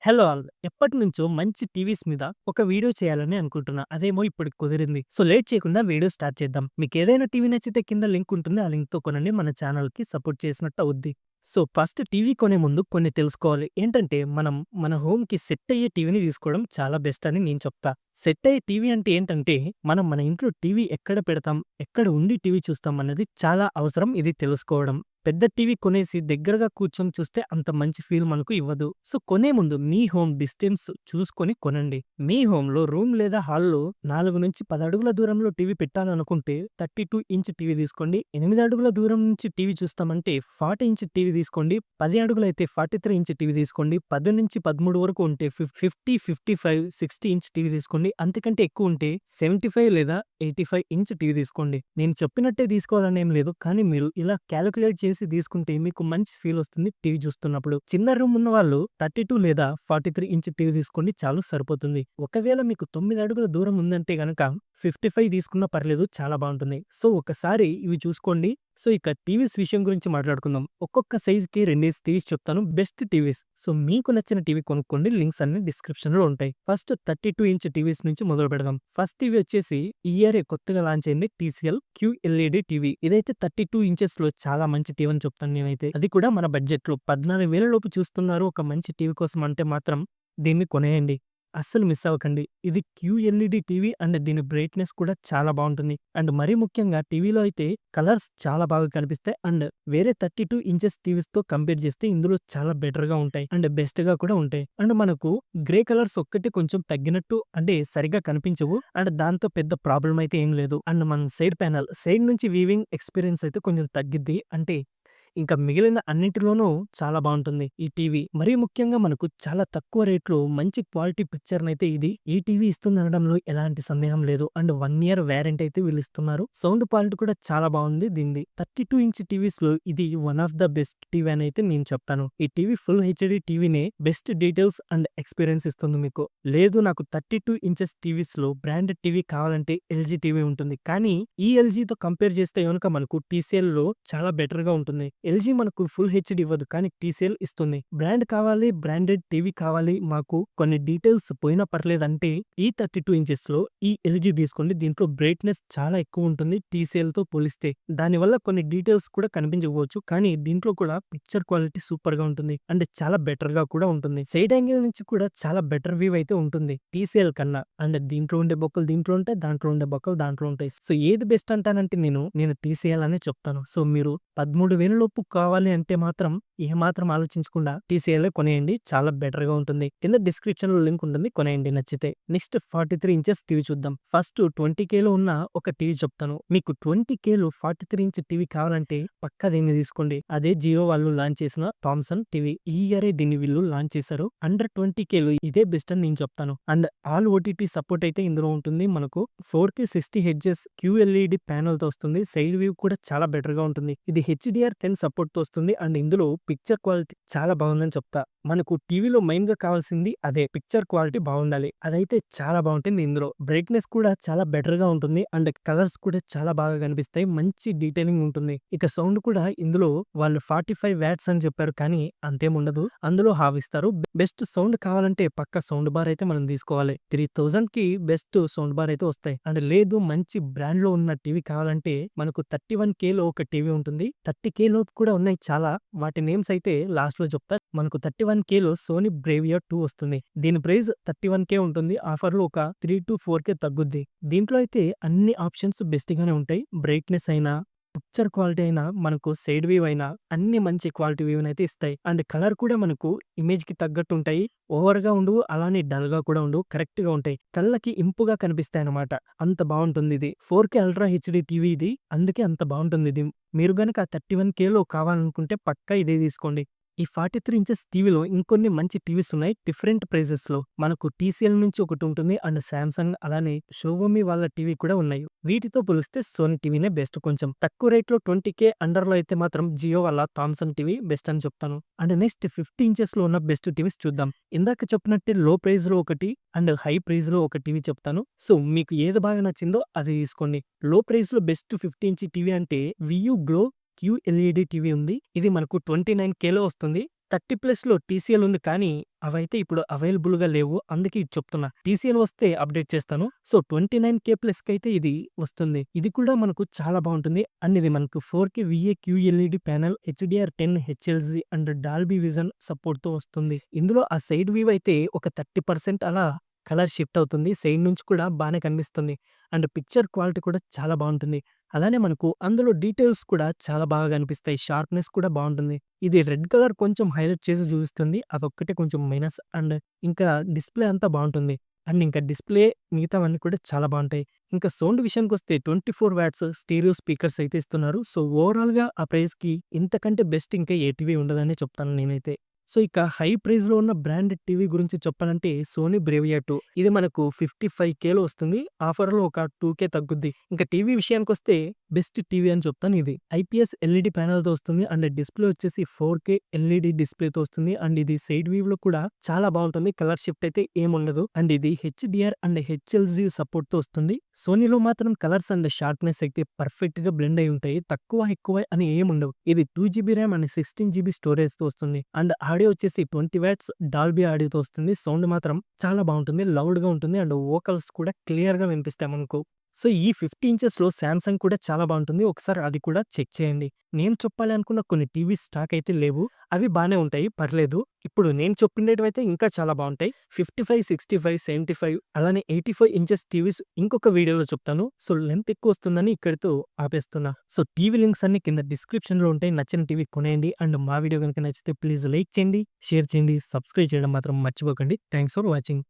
Hello all. ఎప్పటినుంచో మంచి TVs మీద ఒక వీడియో చేయాలని అనుకుంటున్నా. అదేమో ఇప్పుడు కుదిరింది. సో లేట్ చేయకుండా వీడియో స్టార్ట్ చేద్దాం. మీకేదైనా టీవీ నచ్చితే కింద లింక్ ఉంటుంది. ఆ లింక్‌తో కొనండి. మన ఛానల్‌కి సపోర్ట్ చేసినట్టు అవుద్ది. సో ఫస్ట్ టీవీ కొనే ముందు కొన్ని తెలుసుకోవాలి. ఏంటంటే మనం మన హోమ్‌కి సెట్ అయ్యే టీవీని తీసుకోవడం చాలా బెస్ట్ అని నేను చెప్తా. సెట్ అయ్యే టీవీ అంటే ఏంటంటే మనం మన ఇంట్లో టీవీ ఎక్కడ పెడతాం, ఎక్కడ ఉండి టీవీ చూస్తాం అన్నది చాలా అవసరం ఇది తెలుసుకోవడం. పెద్ద టీవీ కొనేసి దగ్గరగా కూర్చొని చూస్తే అంత మంచి ఫీల్ మనకు ఇవ్వదు. సో కొనే ముందు మీ హోమ్ డిస్టెన్స్ చూసుకొని కొనండి. మీ హోమ్‌లో రూమ్ లేదా హాల్‌లో 4-10 అడుగుల దూరంలో టీవీ పెట్టాలనుకుంటే 32 ఇంచ్ టీవీ తీసుకోండి. 8 అడుగుల దూరం నుంచి టీవీ చూస్తామంటే 40 ఇంచ్ టీవీ తీసుకోండి. 10 అడుగులైతే 43 ఇంచ్ టీవీ తీసుకోండి. 10-13 వరకు ఉంటే 50, 55, 60 ఇంచ్ టీవీ తీసుకోండి. అంతకంటే ఎక్కువ ఉంటే 75 లేదా 85 ఇంచ్ టీవీ తీసుకోండి. నేను చెప్పినట్టే తీసుకోవాలని ఏం లేదు. కానీ మీరు ఇలా కాలిక్యులేట్ చేసి తీసుకుంటే మీకు మంచి ఫీల్ వస్తుంది టీవీ చూస్తున్నప్పుడు. చిన్న రూమ్ ఉన్న వాళ్ళు 32 లేదా 43 ఇంచ్ టీవీ తీసుకోండి చాలు సరిపోతుంది. ఒకవేళ మీకు 9 అడుగుల దూరం ఉందంటే గనక 55 తీసుకున్నా పర్లేదు చాలా బావుంటుంది. సో ఒకసారి ఇవి చూసుకోండి. సో ఇక టీవీస్ విషయం గురించి మాట్లాడుకుందాం. ఒక్కొక్క సైజ్‌కి 2 టీవీస్ చెప్తాను. Best TVs. సో మీకు నచ్చిన టీవీ కొనుక్కోండి. లింక్స్ అన్ని డిస్క్రిప్షన్‌లో ఉంటాయి. ఫస్ట్ 32 ఇంచ్ టీవీస్ నుంచి మొదలు పెడదాం. ఫస్ట్ టీవీ వచ్చేసి ఈ ఇయరే కొత్తగా లాంచ్ అయింది టీసీఎల్ క్యూఎల్ఈడీ టీవీ. ఇదైతే 32 ఇంచెస్‌లో చాలా మంచి టీవీ అని చెప్తాను నేనైతే. అది కూడా మన బడ్జెట్‌లో 14,000 లోపు చూస్తున్నారు ఒక మంచి టీవీ కోసం అంటే మాత్రం దీన్ని కొనేయండి. అస్సలు మిస్ అవ్వకండి. ఇది క్యూఎల్ఈడీ టీవీ అండ్ దీని బ్రైట్‌నెస్ కూడా చాలా బావుంటుంది. అండ్ మరీ ముఖ్యంగా టీవీలో అయితే కలర్స్ చాలా బాగా కనిపిస్తాయి. అండ్ వేరే 32 ఇంచెస్ టీవీస్‌తో కంపేర్ చేస్తే ఇందులో చాలా బెటర్‌గా ఉంటాయి. అండ్ బెస్ట్‌గా కూడా ఉంటాయి. అండ్ మనకు గ్రే కలర్స్ ఒక్కటి కొంచెం తగ్గినట్టు అంటే సరిగ్గా కనిపించవు. అండ్ దాంతో పెద్ద ప్రాబ్లమ్ అయితే ఏం లేదు. అండ్ మన సైడ్ నుంచి వీవింగ్ ఎక్స్‌పీరియన్స్ అయితే కొంచెం తగ్గిద్ది. అంటే ఇంకా మిగిలిన అన్నిటిలోనూ చాలా బావుంటుంది ఈ టీవీ. మరీ ముఖ్యంగా మనకు చాలా తక్కువ రేట్‌లో మంచి క్వాలిటీ పిక్చర్‌నైతే ఈ టీవీ ఇస్తుందనడంలో ఎలాంటి సందేహం లేదు. అండ్ 1 ఇయర్ వారంటీ అయితే వీళ్ళిస్తున్నారు. సౌండ్ క్వాలిటీ కూడా చాలా బావుంది దీనిది. 32 ఇంచ్ టీవీస్‌లో ఇది one of the best TV అని అయితే నేను చెప్తాను. ఈ టీవీ ఫుల్ హెచ్‌డీ టీవీనే బెస్ట్ డీటెయిల్స్ అండ్ ఎక్స్‌పీరియన్స్ ఇస్తుంది మీకు. లేదు నాకు 32 ఇంచెస్ టీవీస్‌లో బ్రాండెడ్ టీవీ కావాలంటే ఎల్‌జీ టీవీ ఉంటుంది. కానీ ఈ ఎల్‌జీతో కంపేర్ చేస్తే గనుక మనకు టీసీఎల్‌లో చాలా బెటర్‌గా ఉంటుంది. ఎల్‌జీ మనకు ఫుల్ హెచ్‌డీ ఇవ్వదు. కానీ టీసీఎల్ ఇస్తుంది. బ్రాండ్ కావాలి, బ్రాండెడ్ టీవీ కావాలి, మాకు కొన్ని డీటెయిల్స్ పోయినా పర్లేదంటే ఈ 32 ఇంచెస్‌లో ఈ ఎల్‌జీ తీసుకోండి. దీంట్లో బ్రైట్‌నెస్ చాలా ఎక్కువ ఉంటుంది టీసీఎల్‌తో పోలిస్తే. దానివల్ల కొన్ని డీటెయిల్స్ కూడా కనిపించకపోవచ్చు. కానీ దీంట్లో కూడా పిక్చర్ క్వాలిటీ సూపర్‌గా ఉంటుంది. అండ్ చాలా బెటర్‌గా కూడా ఉంటుంది. సైడ్ యాంగిల్ నుంచి కూడా చాలా బెటర్ వ్యూ అయితే ఉంటుంది టీసీఎల్ కన్నా. అండ్ దీంట్లో ఉండే బొక్కలు దీంట్లో ఉంటాయి. దాంట్లో ఉండే బొక్కలు దాంట్లో ఉంటాయి. సో ఏది బెస్ట్ అంటానంటే నేను టీసీఎల్ అనే చెప్తాను. సో మీరు 13,000 లోపు కావాలి అంటే మాత్రం ఏమాత్రం ఆలోచించకుండా టీసీఎల్‌ఏ కొనేయండి. చాలా బెటర్‌గా ఉంటుంది. కింద డిస్క్రిప్షన్‌లో లింక్ ఉంటుంది. కొనేయండి నచ్చితే. నెక్స్ట్ 43 ఇంచెస్ టీవీ చూద్దాం. ఫస్ట్ 20,000లో ఉన్న ఒక టీవీ చెప్తాను. మీకు 20,000లో 43 ఇంచ్ టీవీ కావాలంటే పక్కా దీన్ని తీసుకోండి. అదే జియో వాళ్ళు లాంచ్ చేసిన థామ్సన్ టీవీ. ఈ ఇయరే దీన్ని వీళ్ళు లాంచ్ చేశారు. అండర్ 20,000లో ఇదే బెస్ట్ అని నేను చెప్తాను. అండ్ ఆల్ ఓటీటీ సపోర్ట్ అయితే ఇందులో ఉంటుంది. మనకు 4K 60 హెర్ట్జ్ క్యూఎల్ఈడీ ప్యానెల్‌తో వస్తుంది. సైడ్ వ్యూ కూడా చాలా బెటర్‌గా ఉంటుంది. ఇది HDR10 సపోర్ట్‌తో వస్తుంది. అండ్ ఇందులో పిక్చర్ క్వాలిటీ చాలా బాగుందని చెప్తా. మనకు టీవీలో మెయిన్‌గా కావాల్సింది అదే పిక్చర్ క్వాలిటీ బాగుండాలి. అదైతే చాలా బాగుంటుంది ఇందులో. బ్రైట్‌నెస్ కూడా చాలా బెటర్‌గా ఉంటుంది. అండ్ కలర్స్ కూడా చాలా బాగా కనిపిస్తాయి. మంచి డీటెయిలింగ్ ఉంటుంది. ఇక సౌండ్ కూడా ఇందులో వాళ్ళు 45 వాట్స్ అని చెప్పారు. కానీ అంతేం ఉండదు. అందులో హాఫ్ ఇస్తారు. బెస్ట్ సౌండ్ కావాలంటే పక్కా సౌండ్ బార్ అయితే మనం తీసుకోవాలి. 3000కి బెస్ట్ సౌండ్ బార్ అయితే వస్తాయి. అండ్ లేదు మంచి బ్రాండ్‌లో ఉన్న టీవీ కావాలంటే మనకు 31Kలో ఒక టీవీ ఉంటుంది. 30K లోపు కూడా ఉన్నాయి చాలా. వాటి నేమ్స్ అయితే లాస్ట్‌లో చెప్తా. మనకు 31Kలో సోనీ బ్రేవియా 2 వస్తుంది. దీని ప్రైస్ 31K ఉంటుంది. ఆఫర్‌లో ఒక 3-4K తగ్గుద్ది. దీంట్లో అయితే అన్ని ఆప్షన్స్ బెస్ట్ గానే ఉంటాయి. బ్రైట్‌నెస్ అయినా, పిక్చర్ క్వాలిటీ అయినా, మనకు సైడ్ వ్యూ అయినా అన్ని మంచి క్వాలిటీ వ్యూనైతే ఇస్తాయి. అండ్ కలర్ కూడా మనకు ఇమేజ్‌కి తగ్గట్టు ఉంటాయి. ఓవర్‌గా ఉండవు. అలానే డల్‌గా కూడా ఉండవు. కరెక్ట్‌గా ఉంటాయి. కళ్ళకి ఇంపుగా కనిపిస్తాయన్నమాట. అంత బావుంటుందిది. 4K అల్ట్రా హెచ్‌డీ టీవీ ఇది. అందుకే అంత బావుంటుందిది. మీరు గనక 31Kలో కావాలనుకుంటే పక్కా ఇదే తీసుకోండి. ఈ 43 ఇంచెస్ టీవీలో ఇంకొన్ని మంచి టీవీస్ ఉన్నాయి. డిఫరెంట్ ప్రైజెస్‌లో. మనకు టీసీఎల్ నుంచి ఒకటుంటుంది. అండ్ సామ్‌సంగ్ అలానే షావోమి వాళ్ళ టీవీ కూడా ఉన్నాయి. వీటితో పోలిస్తే సోనీ టీవీనే బెస్ట్ కొంచెం. తక్కువ రేట్‌లో 20K అండర్‌లో అయితే మాత్రం జియో వాళ్ళ థామ్సన్ టీవీ బెస్ట్ అని చెప్తాను. అండ్ నెక్స్ట్ 50 ఇంచెస్‌లో ఉన్న బెస్ట్ టీవీస్ చూద్దాం. ఇందాక చెప్పినట్టే లో ప్రైజ్‌లో ఒకటి అండ్ హై ప్రైజ్‌లో ఒక టీవీ చెప్తాను. సో మీకు ఏది బాగా నచ్చిందో అది తీసుకోండి. లో ప్రైస్‌లో బెస్ట్ 50 ఇంచ్ టీవీ అంటే వియూ గ్లో క్యూఎల్ఈడీ టీవీ ఉంది. ఇది మనకు 29Kలో వస్తుంది. 30+లో టీసీఎల్ ఉంది కానీ, అవైతే ఇప్పుడు అవైలబుల్‌గా లేవు. అందుకే ఇది చెప్తున్నా. టీసీఎల్ వస్తే అప్డేట్ చేస్తాను. సో, 29K ప్లస్‌కైతే ఇది వస్తుంది. ఇది కూడా మనకు చాలా బావుంటుంది. అండ్ ఇది మనకు 4K VA QLED panel, HDR10 HLZ and Dolby vision సపోర్ట్‌తో వస్తుంది. ఇందులో ఆ సైడ్ వ్యూ అయితే ఒక 30% అలా కలర్ షిఫ్ట్ అవుతుంది. సైడ్ నుంచి కూడా బానే కనిపిస్తుంది. అండ్ పిక్చర్ క్వాలిటీ కూడా చాలా బావుంటుంది. అలానే మనకు అందులో డీటెయిల్స్ కూడా చాలా బాగా కనిపిస్తాయి. షార్ప్‌నెస్ కూడా బావుంటుంది. ఇది రెడ్ కలర్ కొంచెం హైలైట్ చేసి చూపిస్తుంది. అదొక్కటే కొంచెం మైనస్. అండ్ ఇంకా డిస్‌ప్లే అంతా బావుంటుంది. అండ్ ఇంకా డిస్‌ప్లే మిగతావన్నీ కూడా చాలా బావుంటాయి. ఇంకా సౌండ్ విషయానికొస్తే 24 వాట్స్ స్టీరియో స్పీకర్స్ అయితే ఇస్తున్నారు. సో, ఓవరాల్‌గా ఆ ప్రైస్‌కి ఇంతకంటే బెస్ట్ ఇంకా ఏ టీవీ ఉండదనే చెప్తాను నేనైతే. సో, ఇక హై ప్రైస్‌లో ఉన్న బ్రాండెడ్ టీవీ గురించి చెప్పాలంటే సోనీ బ్రేవియా 2 ఇది మనకు 55Kలో వస్తుంది. ఆఫర్‌లో ఒక 2K తగ్గుద్ది. ఇంకా టీవీ విషయానికొస్తే బెస్ట్ టీవీ అని చెప్తాను ఇది. ఐపీఎస్ ఎల్ఈడీ ప్యానెల్‌తో వస్తుంది. అండ్ డిస్‌ప్లే వచ్చేసి 4K ఎల్ఈడీ డిస్‌ప్లేతో వస్తుంది. అండ్ ఇది సైడ్ వ్యూలో కూడా చాలా బావుంటుంది. కలర్ షిఫ్ట్ అయితే ఏముండదు. అండ్ ఇది హెచ్‌డిఆర్ అండ్ హెచ్ఎల్‌జీ సపోర్ట్‌తో వస్తుంది. సోనీలో మాత్రం కలర్స్ అండ్ షార్ప్‌నెస్ అయితే పర్ఫెక్ట్‌గా బ్లెండ్ అయి ఉంటాయి. తక్కువ, ఎక్కువ అని ఏముండవు. ఇది 2 జీబీ ర్యామ్ అండ్ 16 జీబీ స్టోరేజ్‌తో వస్తుంది. అండ్ ఆడియో వచ్చేసి 20 వాట్స్ డాల్బీ ఆడియోతో వస్తుంది. సౌండ్ మాత్రం చాలా బావుంటుంది. లౌడ్‌గా ఉంటుంది. అండ్ వోకల్స్ కూడా క్లియర్‌గా వినిపిస్తాయి మనకు. సో, ఈ 50 ఇంచెస్‌లో సామ్‌సంగ్ కూడా చాలా బావుంటుంది. ఒకసారి అది కూడా చెక్ చేయండి. నేను చెప్పాలి అనుకున్న కొన్ని టీవీస్ స్టాక్ అయితే లేవు. అవి బానే ఉంటాయి. పర్లేదు. ఇప్పుడు నేను చెప్పుండేటివైతే ఇంకా చాలా బావుంటాయి. 55, 65, 75 అలానే 85 ఇంచెస్ టీవీస్ ఇంకొక వీడియోలో చెప్తాను. సో, లెంత్ ఎక్కువొస్తుందని ఇక్కడితో ఆపేస్తున్నా. సో, టీవీ లింక్స్ అన్నీ కింద డిస్క్రిప్షన్‌లో ఉంటాయి. నచ్చిన టీవీ కొనేయండి. అండ్ మా వీడియో గనుక నచ్చితే ప్లీజ్ లైక్ చేయండి, షేర్ చేయండి, సబ్స్క్రైబ్ చేయడం మాత్రం మర్చిపోకండి. Thanks for watching.